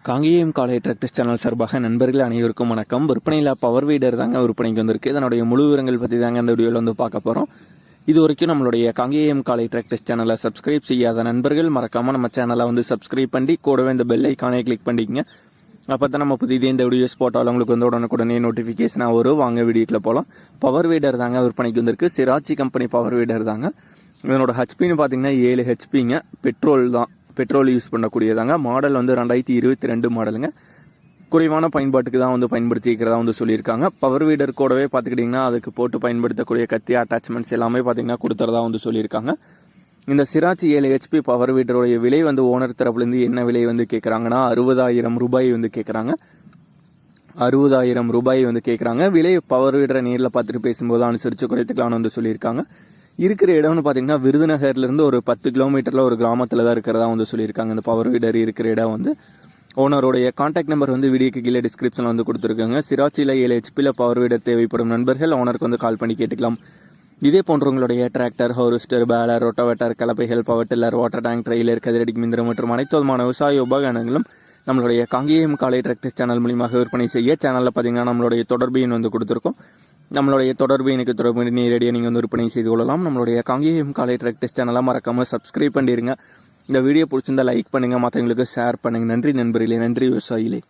காங்கேயம் காலை tractors channel சார்பாக நண்பர்கள் அனைவருக்கும் வணக்கம். விற்பனையில் பவர் வீடர் தாங்க விற்பனைக்கு வந்திருக்கு. இதனுடைய முழு விவரங்கள் பற்றி தாங்க இந்த வீடியோவில் வந்து பார்க்க போகிறோம். இது வரைக்கும் நம்மளுடைய காங்கேயம் காலை டிராக்டர்ஸ் சேனலை சப்ஸ்கிரைப் செய்யாத நண்பர்கள் மறக்காமல் நம்ம சேனலை வந்து சப்ஸ்கிரைப் பண்ணி கூடவே இந்த பெல் ஐக்கானை கிளிக் பண்ணிக்கங்க. அப்போ தான் நம்ம புதிய இந்த வீடியோஸ் போட்டாலும் உங்களுக்கு வந்து உடனுக்குடனே நோட்டிஃபிகேஷனாக வரும். வாங்க வீடியோக்குள்ள போகலாம். பவர் வீடர் தாங்க விற்பனைக்கு வந்திருக்கு. சிராச்சி கம்பெனி பவர் வீடர் தாங்க. இதனோட ஹெச்பின்னு பார்த்தீங்கன்னா 7 ஹெச்பிங்க. பெட்ரோல் யூஸ் பண்ணக்கூடியதாங்க. மாடல் வந்து 2022 மாடலுங்க. குறைவான பயன்பாட்டுக்கு தான் வந்து பயன்படுத்திக்கிறதா வந்து சொல்லியிருக்காங்க. பவர் வீடர் கூடவே பார்த்துக்கிட்டிங்கன்னா அதுக்கு போட்டு பயன்படுத்தக்கூடிய கத்தி அட்டாச்மெண்ட்ஸ் எல்லாமே பார்த்திங்கன்னா கொடுத்துறதா வந்து சொல்லியிருக்காங்க. இந்த சிராச்சி 7 ஹெச்பி பவர் வீடருடைய விலை வந்து ஓனர் தரப்புலேருந்து என்ன விலை வந்து கேட்குறாங்கன்னா 60,000 ரூபாய் வந்து கேட்குறாங்க. 60,000 ரூபாய் வந்து கேட்குறாங்க. விலை பவர் வீடரை நேரில் பார்த்துட்டு பேசும்போது அனுசரித்து குறைத்துக்கலாம்னு வந்து சொல்லியிருக்காங்க. இருக்கிற இடம்னு பார்த்தீங்கன்னா விருதுநகர்லேருந்து ஒரு 10 கிலோமீட்டரில் ஒரு கிராமத்தில் தான் இருக்கிறதா வந்து சொல்லியிருக்காங்க. இந்த பவர் வீடர் இருக்கிற இடம் வந்து ஓனருடைய கான்டாக்ட் நம்பர் வந்து வீடியோக்கு கீழே டிஸ்கிரிப்ஷனில் வந்து கொடுத்துருக்காங்க. சிராச்சியில் 7 ஹெச்பியில் பவர் வீடர் தேவைப்படும் நண்பர்கள் ஓனருக்கு வந்து கால் பண்ணி கேட்டுக்கலாம். இதே போன்றவங்களுடைய டிராக்டர், ஹார்வெஸ்டர், பேலர், ரொட்டோவேட்டர், கலப்பைகள், power tiller, water tank, trailer, கதிரடி மிந்திரம் மற்றும் அனைத்து விதமான விவசாய உபகரணங்களும் நம்மளுடைய காங்கேயம் காலை டிராக்டர்ஸ் சேனல் மூலியமாக விற்பனை செய்ய சேனலில் பார்த்தீங்கன்னா நம்மளுடைய தொடர்பு எண் வந்து கொடுத்துருக்கோம். நம்மளுடைய தொடர்பு எனக்கு தொடர்பு நேரடியாக நீங்கள் வந்து விற்பனை செய்து கொள்ளலாம். நம்மளுடைய காங்கேயம் காலை டிராக்டர்ஸ் சேனலை மறக்காமல் சப்ஸ்கிரைப் பண்ணிடுங்க. இந்த வீடியோ பிடிச்சிருந்தால் லைக் பண்ணுங்கள், மற்றவங்களுக்கு ஷேர் பண்ணுங்கள். நன்றி நண்பர்களே, நன்றி விவசாயிகளே.